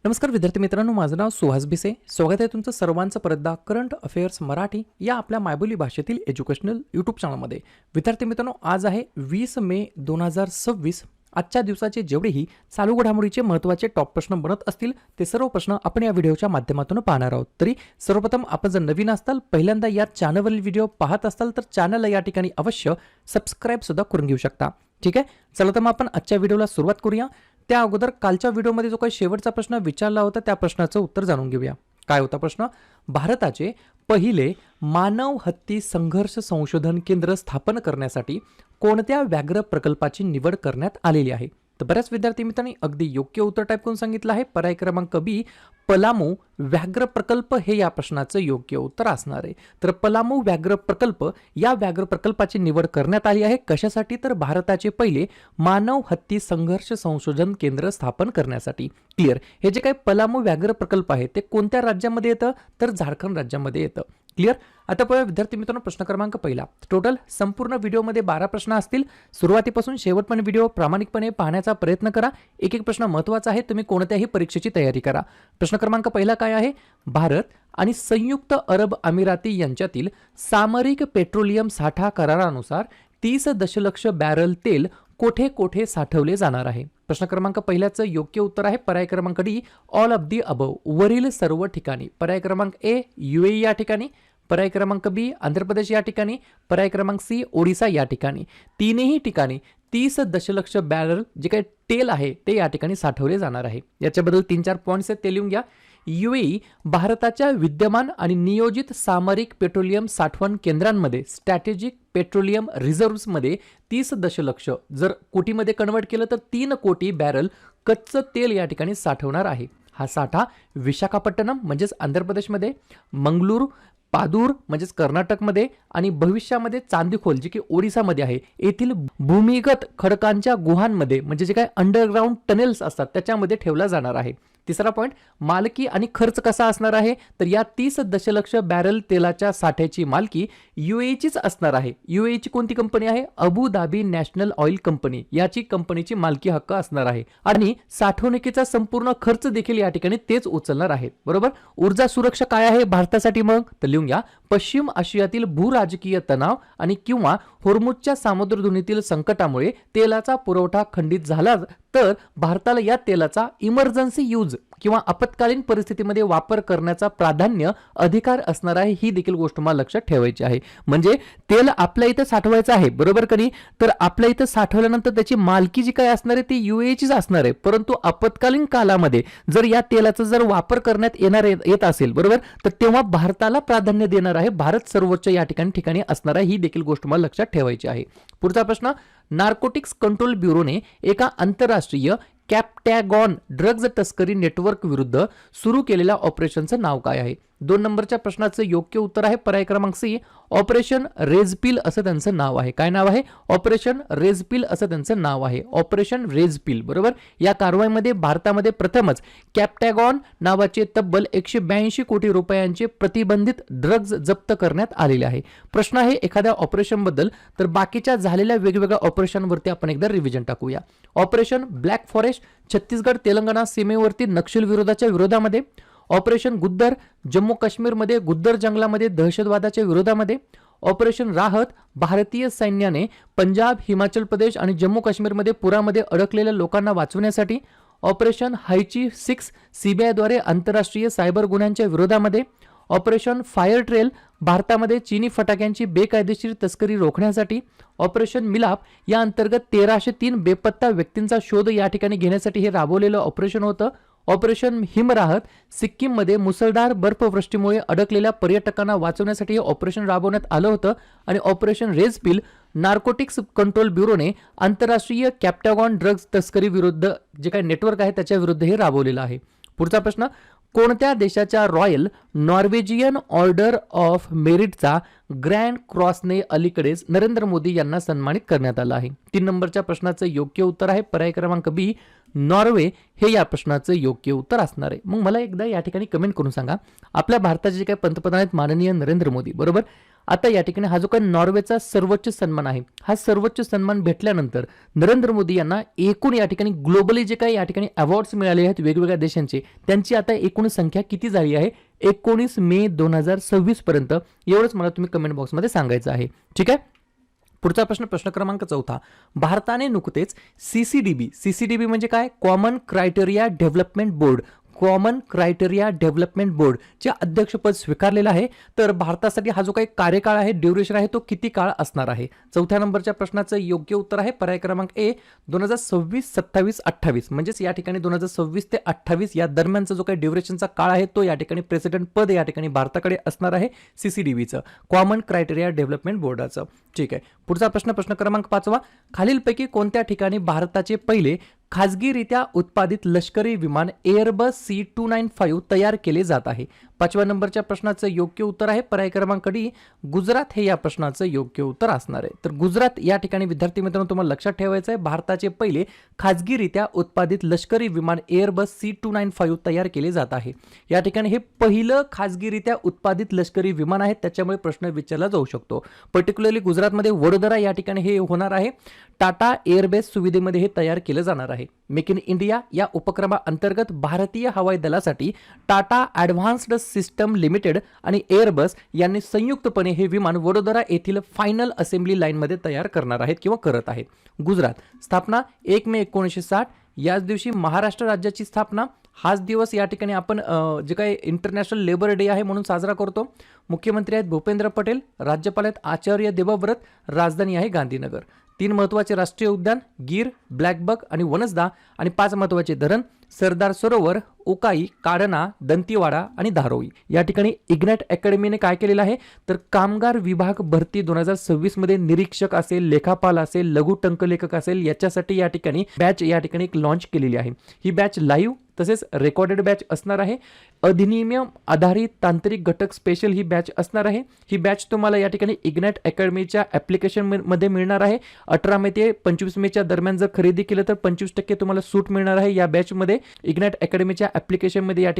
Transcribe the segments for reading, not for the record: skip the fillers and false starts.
नमस्कार विद्यार्थी मित्रांनो, माझं नाव सुहास भिसे. स्वागत आहे तुमचं सर्वांचं परतदा करंट अफेअर्स मराठी या आपल्या मायबोली भाषेतील एज्युकेशनल यूट्यूब चॅनलमध्ये. विद्यार्थी मित्रांनो, आज आहे 20 मे 2026. आजच्या दिवसाचे जेवढेही चालू घडामोडीचे महत्त्वाचे टॉप प्रश्न बनत असतील ते सर्व प्रश्न आपण या व्हिडिओच्या माध्यमातून पाहणार आहोत. तरी सर्वप्रथम आपण जर नवीन असाल, पहिल्यांदा या चॅनलवरील व्हिडिओ पाहत असाल तर चॅनलला या ठिकाणी अवश्य सबस्क्राईब सुद्धा करून घेऊ शकता. ठीक आहे, चला तर मग आपण आजच्या व्हिडिओला सुरुवात करूया. त्या अगोदर कालच्या व्हिडिओमध्ये जो काही शेवटचा प्रश्न विचारला होता त्या प्रश्नाचं उत्तर जाणून घेऊया. काय होता प्रश्न? भारताचे पहिले मानव हत्ती संघर्ष संशोधन केंद्र स्थापन करण्यासाठी कोणत्या व्याघ्र प्रकल्पाची निवड करण्यात आलेली आहे? तर बऱ्याच विद्यार्थी मित्रांनी अगदी योग्य उत्तर टाईप करून सांगितलं आहे. पर्याय क्रमांक बी, पलामू व्याघ्र प्रकल्प हे या प्रश्नाचं योग्य उत्तर असणार आहे. तर पलामू व्याघ्र प्रकल्प या व्याघ्र प्रकल्पाची निवड करण्यात आली आहे. कशासाठी? तर भारताचे पहिले मानव हत्ती संघर्ष संशोधन केंद्र स्थापन करण्यासाठी. क्लिअर. हे जे काही पलामू व्याघ्र प्रकल्प आहे ते कोणत्या राज्यामध्ये येतं? तर झारखंड राज्यामध्ये येतं. क्लिअर. आता पहा विद्यार्थी मित्रांनो, प्रश्न क्रमांक पहिला. टोटल संपूर्ण व्हिडिओमध्ये 12 प्रश्न असतील. सुरुवातीपासून शेवटपर्यंत व्हिडिओ प्रामाणिकपणे पाहण्याचा प्रयत्न करा. एक एक प्रश्न महत्त्वाचा आहे. तुम्ही कोणत्याही परीक्षेची तयारी करा. प्रश्न क्रमांक पहिला काय आहे? भारत आणि संयुक्त अरब अमिराती यांच्यातील सामरिक पेट्रोलियम साठा करारानुसार 30 दशलक्ष बॅरल तेल कोठे कोठे साठवले जाणार आहे? प्रश्न क्रमांक पहिल्याचं योग्य उत्तर आहे पर्याय क्रमांक D, all of the above, वरील सर्व ठिकाणी. पर्याय क्रमांक ए, यूएई या ठिकाणी. पर्याय क्रमांक बी, आंध्र प्रदेश या ठिकाणी. पर्याय क्रमांक सी, ओडिसा या ठिकाणी. तीनही ठिकाणी 30 दशलक्ष बॅरल जे काही तेल आहे ते या ठिकाणी साठवले जाणार आहे. याच्याबद्दल 3-4 पॉईंट्स आहेत ते लिहून घ्या. यूएई भारताच्या विद्यमान आणि नियोजित सामरिक पेट्रोलियम साठवण केंद्रांमध्ये स्ट्रॅटेजिक पेट्रोलियम रिझर्व्समध्ये 30 दशलक्ष, जर कोटीमध्ये कन्वर्ट केलं तर 3 कोटी बॅरल कच्चं तेल या ठिकाणी साठवणार आहे. हा साठा विशाखापट्टणम म्हणजेच आंध्र प्रदेशमध्ये, मंगळूर, पादूर म्हणजेच कर्नाटकमध्ये आणि भविष्यामध्ये चांदीखोल जे की ओडिसामध्ये आहे येथील भूमिगत खडकांच्या गुहांमध्ये म्हणजे जे काही अंडरग्राऊंड टनेल्स असतात त्याच्यामध्ये ठेवला जाणार आहे. तिसरा पॉईंट, मालकी आणि खर्च कसा असणार आहे? तर या 30 दशलक्ष बॅरल तेलाच्या साठ्याची मालकी यूएईचीच असणार आहे. यूएईची कोणती कंपनी आहे? Abu Dhabi national oil company. याची कंपनीची मालकी हक्क असणार आहे आणि साठवणुकीचा संपूर्ण खर्च देखील या ठिकाणी तेच उचलणार आहेत. बरोबर. ऊर्जा सुरक्षा काय आहे भारतासाठी मग? तर लिहून घ्या. पश्चिम आशियातील भूराजकीय तणाव आणि किंवा होर्मुझच्या सामुद्रधुनीतील संकटामुळे तेलाचा पुरवठा खंडित झाला तर भारताला या तेलाचा इमर्जन्सी यूज किंवा आपत्कालीन परिस्थितीमध्ये वापर करण्याचा प्राधान्य अधिकार असणार आहे. ही देखील गोष्ट मला लक्षात ठेवायची आहे. म्हणजे तेल आपल्या इथं साठवायचं आहे, बरोबर कधी? तर आपल्या इथं साठवल्यानंतर त्याची मालकी जी काय असणार आहे ती यूएईचीच असणार आहे. परंतु आपत्कालीन कालामध्ये जर या तेलाचा जर वापर करण्यात येत असेल, बरोबर, तर तेव्हा भारताला प्राधान्य देणार आहे. भारत सर्वोच्च या ठिकाणी असणार आहे. ही देखील गोष्ट मला लक्षात ठेवायची आहे. पुढचा प्रश्न, नार्कोटिक्स कंट्रोल ब्युरोने एका आंतरराष्ट्रीय कॅप्टॅगॉन ड्रग्ज तस्करी नेटवर्क विरुद्ध सुरू केलेल्या ऑपरेशनचं नाव काय आहे? 2 नंबरच्या प्रश्नाचं योग्य उत्तर आहे पर्याय क्रमांक सी, ऑपरेशन रेजपिल असं त्यांचं नाव आहे. काय नाव आहे? ऑपरेशन रेजपिल असं त्यांचं नाव आहे. ऑपरेशन रेजपिल. बरोबर. या कारवाईमध्ये भारतामध्ये प्रथमच कॅप्टॅगॉन नावाचे तब्बल 182 कोटी रुपयांचे प्रतिबंधित ड्रग्ज जप्त करण्यात आलेले आहे. प्रश्न आहे एखाद्या ऑपरेशन बद्दल, तर बाकीच्या झालेल्या वेगवेगळ्या ऑपरेशनवरती आपण एकदा रिव्हिजन टाकूया. Operation black forest Chhattisgarh Telangana सीमेवरती नक्षल विरोधाच्या विरोधामध्ये. ऑपरेशन गुद्दर जम्मू काश्मीरमध्ये गुद्दर जंगलामध्ये दहशतवादाच्या विरोधामध्ये. ऑपरेशन राहत भारतीय सैन्याने पंजाब, हिमाचल प्रदेश आणि जम्मू काश्मीरमध्ये पुरामध्ये अडकलेल्या लोकांना वाचवण्यासाठी. ऑपरेशन हायची 6 सीबीआयद्वारे आंतरराष्ट्रीय सायबर गुन्ह्यांच्या विरोधामध्ये. ऑपरेशन फायर ट्रेल भारतामध्ये चीनी फटाक्यांची बेकायदेशीर तस्करी रोखण्यासाठी. ऑपरेशन मिलाप या अंतर्गत 1303 बेपत्ता व्यक्तींचा शोध या ठिकाणी घेण्यासाठी हे राबवलेलं ऑपरेशन होतं. ऑपरेशन हिमराहत सिक्कीममध्ये मुसळधार बर्फवृष्टीमुळे अडकलेल्या पर्यटकांना वाचवण्यासाठी हे ऑपरेशन राबवण्यात आलं होतं. आणि ऑपरेशन रेजपिल नार्कोटिक्स कंट्रोल ब्युरोने आंतरराष्ट्रीय कॅप्टॅगॉन ड्रग्ज तस्करी विरुद्ध जे काही नेटवर्क आहे त्याच्या विरुद्ध हे राबवलेलं आहे. पुढचा प्रश्न, कोणत्या देशाच्या रॉयल नॉर्वेजियन ऑर्डर ऑफ मेरिटचा ग्रँड क्रॉसने अलीकडेच नरेंद्र मोदी यांना सन्मानित करण्यात आलं आहे? 3 नंबरच्या प्रश्नाचं योग्य उत्तर आहे पर्याय क्रमांक बी, नॉर्वे हे या प्रश्नाचं योग्य उत्तर असणार आहे. मग मला एकदा या ठिकाणी कमेंट करून सांगा, आपल्या भारताचे जे काही पंतप्रधान आहेत माननीय नरेंद्र मोदी, बरोबर, आता या ठिकाणी हा जो काही नॉर्वेचा सर्वोच्च सन्मान आहे, हा सर्वोच्च सन्मान भेटल्यानंतर नरेंद्र मोदी यांना एकूण या ठिकाणी ग्लोबली जे काही या ठिकाणी अवॉर्ड्स मिळाले आहेत वेगवेगळ्या देशांचे, त्यांची आता एकूण संख्या किती झाली आहे? 19 मे 2026 पर्यंत. एवढंच मला तुम्ही कमेंट बॉक्समध्ये सांगायचं आहे. ठीक आहे. पुढचा प्रश्न, प्रश्न क्रमांक 4. भारताने नुकतेच सीसीडीबी म्हणजे काय? Common criteria development board, common criteria development बोर्डचे अध्यक्षपद स्वीकारलेलं आहे. तर भारतासाठी हा जो काही कार्यकाळ आहे, ड्युरेशन आहे, तो किती काळ असणार आहे? 4थ्या नंबरच्या प्रश्नाचं योग्य उत्तर आहे पर्याय क्रमांक ए, 2026, 27, 28. म्हणजेच या ठिकाणी 2026 ते 28 या दरम्यानचा जो काही ड्युरेशनचा काळ आहे तो या ठिकाणी प्रेसिडेंट पद या ठिकाणी भारताकडे असणार आहे सीसीडीबीचं, कॉमन क्रायटेरिया डेव्हलपमेंट बोर्डाचं. ठीक आहे. पुढचा प्रश्न, प्रश्न क्रमांक 5. खालीलपैकी कोणत्या ठिकाणी भारताचे पहिले खाजगीरित्या उत्पादित लष्करी विमान एअरबस C295 तयार केले जात आहे? 5व्या नंबरच्या प्रश्नाचं योग्य उत्तर आहे पर्याय क्रमांक डी, गुजरात हे या प्रश्नाचं योग्य उत्तर असणार आहे. तर गुजरात या ठिकाणी विद्यार्थी मित्रांनो तुम्हाला लक्षात ठेवायचं आहे, भारताचे पहिले खाजगीरित्या उत्पादित लष्करी विमान एअरबस C295 तयार केले जात आहे. या ठिकाणी हे पहिलं खाजगीरित्या उत्पादित लष्करी विमान आहे, त्याच्यामुळे प्रश्न विचारला जाऊ शकतो. पर्टिक्युलरली गुजरातमध्ये वडोदरा या ठिकाणी हे होणार आहे. टाटा एअरबेस सुविधेमध्ये हे तयार केलं जाणार आहे. मेक इन इंडिया या उपक्रमाअंतर्गत भारतीय हवाई दलासाठी टाटा ॲडव्हान्स्ड सिस्टम लिमिटेड आणि एअरबस यांनी संयुक्तपणे हे विमान वडोदरा येथील फायनल असेंब्ली लाईनमध्ये तयार करणार आहेत किंवा करत आहेत. गुजरात स्थापना 1 मे 1960. याच दिवशी महाराष्ट्र राज्याची स्थापना. हाच दिवस या ठिकाणी आपण जे काही इंटरनॅशनल लेबर डे आहे म्हणून साजरा करतो. मुख्यमंत्री आहेत भूपेंद्र पटेल, राज्यपाल आहेत आचार्य देवव्रत, राजधानी आहे गांधीनगर. 3 महत्त्वाचे राष्ट्रीय उद्यान गीर, ब्लॅकबक आणि वनसदा आणि 5 महत्त्वाचे धरण सरदार सरोवर, उकाई, काढना, दंतीवाडा आणि धारोई. या ठिकाणी इग्नाइट अकॅडमीने काय केलेलं आहे तर कामगार विभाग भरती 2026 मध्ये निरीक्षक असेल, लेखापाल असेल, लघु टंकलेखक असेल, याच्यासाठी या ठिकाणी बॅच या ठिकाणी एक लॉन्च केलेली आहे. ही बॅच लाईव्ह तसेच रेकॉर्डेड बॅच असणार आहे. अधिनियम आधारित तांत्रिक घटक स्पेशल ही बॅच असणार आहे. ही बॅच तुम्हाला या ठिकाणी इग्नाइट अकॅडमीच्या ॲप्लिकेशन मध्ये मिळणार आहे. 18 मे ते 25 मेच्या दरम्यान जर खरेदी केलं तर 25% तुम्हाला सूट मिळणार आहे या बॅचमध्ये. इग्नाइट अकॅडमीच्या ॲप्लिकेशन मध्ये या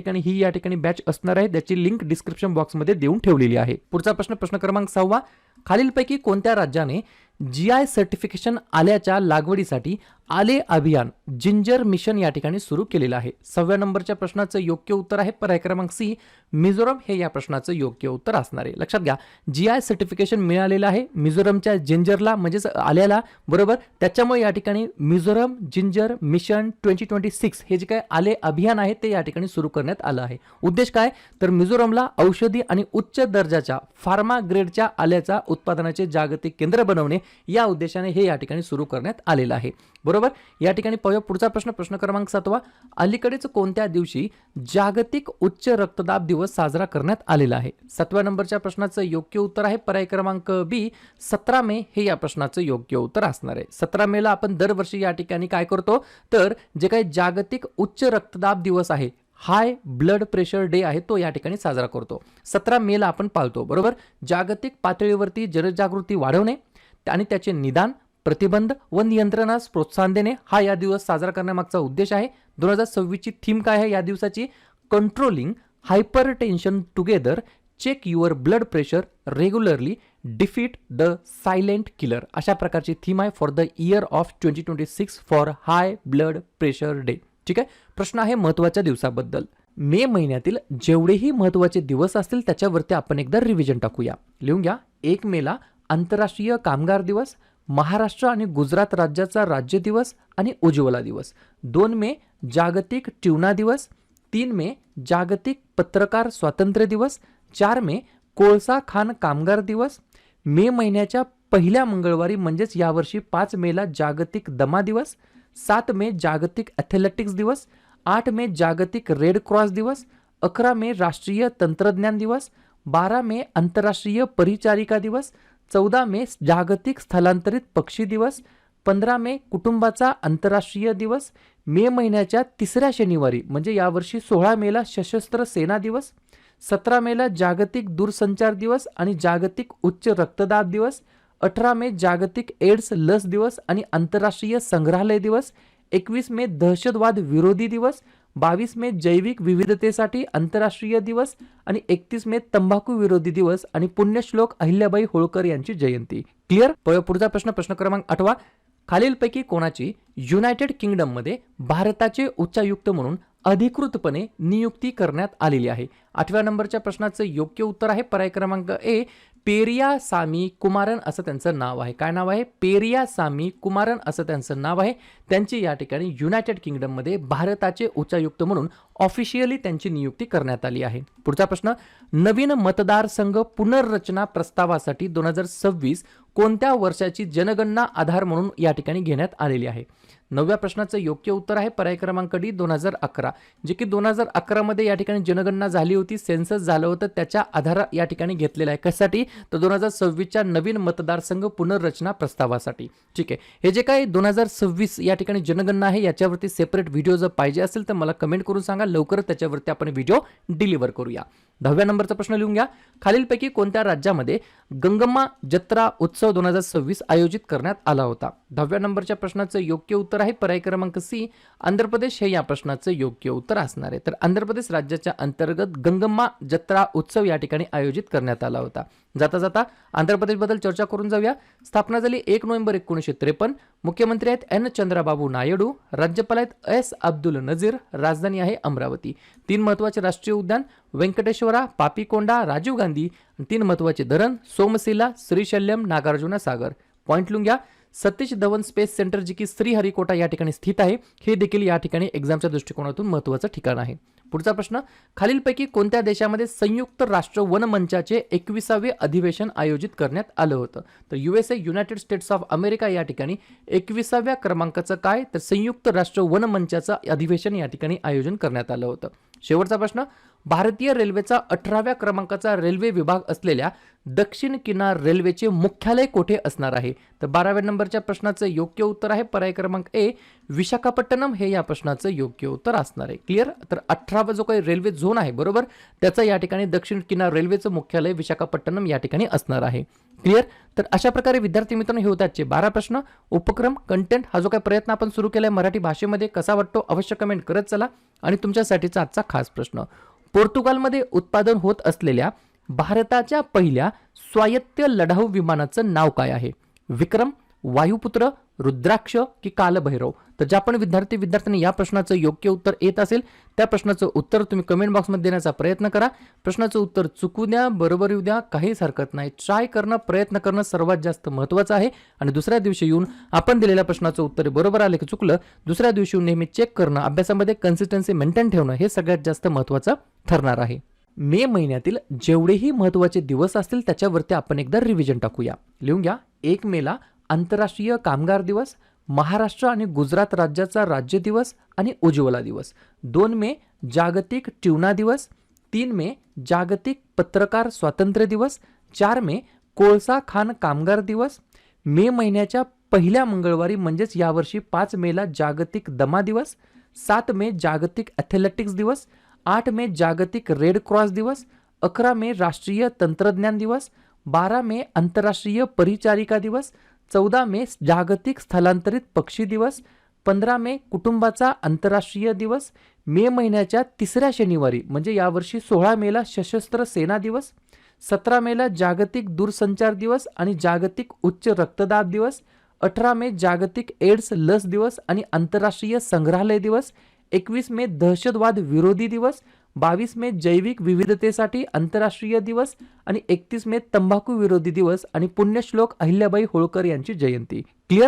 ठिकाणी बॅच असणार आहे, त्याची लिंक डिस्क्रिप्शन बॉक्समध्ये देऊन ठेवलेली आहे. पुढचा प्रश्न, प्रश्न क्रमांक 6. खालीलपैकी कोणत्या राज्याने GI सर्टिफिकेशन आल्याच्या लागवडीसाठी आले अभियान जिंजर मिशन या ठिकाणी सुरू केलेलं आहे? 6व्या नंबरच्या प्रश्नाचं योग्य उत्तर आहे पर्याय क्रमांक सी, मिझोरम हे या प्रश्नाचं योग्य उत्तर असणार आहे. लक्षात घ्या, GI सर्टिफिकेशन मिळालेलं आहे मिझोरमच्या जिंजरला म्हणजेच आल्याला, बरोबर. त्याच्यामुळे या ठिकाणी मिझोरम जिंजर मिशन 2026 हे जे काय आले अभियान आहे ते या ठिकाणी सुरू करण्यात आलं आहे. उद्देश काय तर मिझोरमला औषधी आणि उच्च दर्जाच्या फार्मा ग्रेडच्या आल्याचा उत्पादनाचे जागतिक केंद्र बनवणे या उद्देशाने हे या ठिकाणी सुरू करण्यात आलेलं आहे, बरोबर. या ठिकाणी पाहूया पुढचा प्रश्न, प्रश्न क्रमांक 7. अलीकडेच कोणत्या दिवशी जागतिक उच्च रक्तदाब दिवस साजरा करण्यात आलेला आहे? 7व्या नंबरच्या प्रश्नाचं योग्य उत्तर आहे पर्याय क्रमांक बी, 17 मे हे या प्रश्नाचं योग्य उत्तर असणार आहे. 17 मेला आपण दरवर्षी या ठिकाणी काय करतो तर जे काही जागतिक उच्च रक्तदाब दिवस आहे, हाय ब्लड प्रेशर डे आहे, तो या ठिकाणी साजरा करतो. 17 मेला आपण पाळतो, बरोबर. जागतिक पातळीवरती जनजागृती वाढवणे आणि त्याचे निदान, प्रतिबंध व नियंत्रणास प्रोत्साहन देणे हा या दिवस साजरा करण्यामागचा उद्देश आहे. 2026 ची थीम काय आहे या दिवसाची? Controlling hypertension together, check your blood pressure regularly, defeat the silent killer. अशा प्रकारची थीम आहे for the year of 2026 for high blood pressure day. ठीक आहे. प्रश्न आहे महत्त्वाच्या दिवसाबद्दल. मे महिन्यातील जेवढेही महत्त्वाचे दिवस असतील त्याच्यावरती आपण एकदा रिव्हिजन टाकूया. लिहून घ्या. 1 मेला आंतरराष्ट्रीय कामगार दिवस, महाराष्ट्र आणि गुजरात राज्याचा राज्य दिवस आणि उज्ज्वला दिवस. 2 मे जागतिक ट्यूना दिवस, 3 मे जागतिक पत्रकार स्वातंत्र्य दिवस, 4 मे कोळसा खाण कामगार दिवस. मे महिन्याच्या पहिल्या मंगळवारी म्हणजेच यावर्षी 5 मेला जागतिक दमा दिवस, 7 मे जागतिक ॲथलेटिक्स दिवस, 8 मे जागतिक रेड क्रॉस दिवस, 11 मे राष्ट्रीय तंत्रज्ञान दिवस, 12 मे आंतरराष्ट्रीय परिचारिका दिवस, 14 मे जागतिक स्थलांतरित पक्षी दिवस, 15 मे कुटुंबाचा आंतरराष्ट्रीय दिवस. मे महिन्याच्या 3ऱ्या शनिवारी म्हणजे यावर्षी 16 मेला सशस्त्र सेना दिवस, 17 मेला जागतिक दूरसंचार दिवस आणि जागतिक उच्च रक्तदाब दिवस, 18 मे जागतिक एड्स लस दिवस आणि आंतरराष्ट्रीय संग्रहालय दिवस, 21 मे दहशतवाद विरोधी दिवस, 22 मे जैविक विविधतेसाठी आंतरराष्ट्रीय दिवस आणि 31 मे तंबाखू विरोधी दिवस आणि पुण्यश्लोक अहिल्याबाई होळकर यांची जयंती. क्लिअर. पुढचा प्रश्न क्रमांक 8. खालीलपैकी कोणाची युनायटेड किंगडममध्ये भारताचे उच्चायुक्त म्हणून अधिकृतपणे नियुक्ती करण्यात आलेली आहे? 8व्या नंबरच्या प्रश्नाचं योग्य उत्तर आहे पर्याय क्रमांक ए, पेरियासामी कुमारन असं त्यांचं नाव आहे. काय नाव आहे? पेरियासामी कुमारन असं त्यांचं नाव आहे. त्यांची या ठिकाणी युनायटेड किंगडममध्ये भारताचे उच्चायुक्त म्हणून ऑफिशियली त्यांची नियुक्ती करण्यात आली आहे. पुढचा प्रश्न, नवीन मतदारसंघ पुनर्रचना प्रस्तावासाठी 2026 कोणत्या वर्षाची जनगणना आधार म्हणून या ठिकाणी घेण्यात आलेली आहे? 9व्या प्रश्नाचं योग्य उत्तर आहे पर्याय क्रमांक डी, 2011. जे की 2011 मध्ये या ठिकाणी जनगणना झाली होती, सेन्सस झालं होतं, त्याच्या आधार या ठिकाणी घेतलेला आहे. कशासाठी? तर 2026च्या नवीन मतदारसंघ पुनर्रचना प्रस्तावासाठी. ठीक आहे. हे जे काही 2026 या ठिकाणी जनगणना आहे याच्यावरती सेपरेट व्हिडिओ जर पाहिजे असेल तर मला कमेंट करून सांगा, लवकरच त्याच्यावरती आपण व्हिडिओ डिलिव्हर करूया. 10व्या नंबरचा प्रश्न लिहून घ्या. खालीलपैकी कोणत्या राज्यामध्ये गंगम्मा जत्रा उत्सव 2026 आयोजित करण्यात आला होता? 10व्या नंबरच्या प्रश्नाचं योग्य उत्तर आहे पर्याय क्रमांक सी, आंध्र प्रदेश हे या प्रश्नाचं योग्य उत्तर असणार आहे. तर आंध्र प्रदेश राज्याच्या अंतर्गत गंगम्मा जत्रा उत्सव या ठिकाणी आयोजित करण्यात आला होता. जाता जाता आंध्र प्रदेशबद्दल चर्चा करून जाऊया. स्थापना झाली 1 नोव्हेंबर 1953. मुख्यमंत्री आहेत एन चंद्राबाबू नायडू, राज्यपाल आहेत एस अब्दुल नजीर, राजधानी आहे अमरावती. 3 महत्त्वाचे राष्ट्रीय उद्यान वेंकटेश्वरा, पापीकोंडा, राजीव गांधी. 3 महत्त्वाचे धरण सोमशिला, श्रीशैल्यम, नागार्जुना सागर. पॉईंट लिहून घ्या. सतीश धवन स्पेस सेंटर जे की श्रीहरिकोटा या ठिकाणी स्थित आहे, हे देखील या ठिकाणी एक्झामच्या दृष्टिकोनातून महत्त्वाचं ठिकाण आहे. पुढचा प्रश्न, खालीलपैकी कोणत्या देशामध्ये संयुक्त राष्ट्र वन मंचाचे 21वे अधिवेशन आयोजित करण्यात आलं होतं? तर USA United states of America या ठिकाणी 21व्या क्रमांकाचं काय? तर संयुक्त राष्ट्र वन मंचाचं अधिवेशन या ठिकाणी आयोजन करण्यात आलं होतं. शेवटचा प्रश्न, भारतीय रेल्वेचा 18व्या क्रमांकाचा रेल्वे विभाग असलेल्या दक्षिण किनार रेल्वेचे मुख्यालय कोठे असणार आहे? तर 12व्या नंबरच्या प्रश्नाचं योग्य उत्तर आहे पर्याय क्रमांक ए, विशाखापट्टणम हे या प्रश्नाचं योग्य उत्तर असणार आहे. क्लिअर. तर 18वा जो काही रेल्वे झोन आहे बरोबर, त्याचं या ठिकाणी दक्षिण किनार रेल्वेचं मुख्यालय विशाखापट्टणम या ठिकाणी असणार आहे. क्लिअर. तर अशा प्रकारे विद्यार्थी मित्रांनो हे होते आजचे 12 प्रश्न. उपक्रम कंटेंट हा जो काही प्रयत्न आपण सुरू केलाय मराठी भाषेमध्ये कसा वाटतो अवश्य कमेंट करत चला. आणि तुमच्यासाठीचा आजचा खास प्रश्न, पोर्तुगालमध्ये उत्पादन होत असलेल्या भारताच्या पहिल्या स्वायत्त लढाऊ विमानाचं नाव काय आहे? विक्रम, वायुपुत्र, रुद्राक्ष की कालभैरव? तर ज्या पण विद्यार्थ्यांनी या प्रश्नाचं योग्य उत्तर येत असेल त्या प्रश्नाचं उत्तर तुम्ही कमेंट बॉक्समध्ये देण्याचा प्रयत्न करा. प्रश्नाचं उत्तर चुकू द्या, बरोबर येऊ द्या, काहीच हरकत नाही. ट्राय करणं, प्रयत्न करणं सर्वात जास्त महत्त्वाचं आहे. आणि दुसऱ्या दिवशी येऊन आपण दिलेल्या प्रश्नाचं उत्तर बरोबर आलं की चुकलं, दुसऱ्या दिवशी येऊन नेहमी चेक करणं, अभ्यासामध्ये कन्सिस्टन्सी मेंटेन ठेवणं हे सगळ्यात जास्त महत्त्वाचं ठरणार आहे. मे महिन्यातील जेवढेही महत्त्वाचे दिवस असतील त्याच्यावरती आपण एकदा रिव्हिजन टाकूया. लिहून घ्या. 1 मेला आंतरराष्ट्रीय कामगार दिवस, महाराष्ट्र आणि गुजरात राज्याचा राज्य दिवस आणि उज्ज्वला दिवस. 2 मे जागतिक ट्यूना दिवस, 3 मे जागतिक पत्रकार स्वातंत्र्य दिवस, 4 मे कोळसा खाण कामगार दिवस. मे महिन्याच्या पहिल्या मंगळवारी म्हणजेच यावर्षी 5 मेला जागतिक दमा दिवस, 7 मे जागतिक ॲथलेटिक्स दिवस, 8 मे जागतिक रेड क्रॉस दिवस, 11 मे राष्ट्रीय तंत्रज्ञान दिवस, 12 मे आंतरराष्ट्रीय परिचारिका दिवस, 14 मे जागतिक स्थलांतरित पक्षी दिवस, 15 मे कुटुंबाचा आंतरराष्ट्रीय दिवस, मे महिन्याच्या 3ऱ्या शनिवारी म्हणजे यावर्षी 16 मेला सशस्त्र सेना दिवस, 17 मेला जागतिक दूरसंचार दिवस आणि जागतिक उच्च रक्तदाब दिवस, 18 मे जागतिक एड्स लस दिवस आणि आंतरराष्ट्रीय संग्रहालय दिवस, 21 मे दहशतवाद विरोधी दिवस, 22 मे जैविक विविधतेसाठी आंतरराष्ट्रीय दिवस आणि 31 मे तंबाखू विरोधी दिवस आणि पुण्यश्लोक अहिल्याबाई होळकर यांची जयंती. क्लिअर.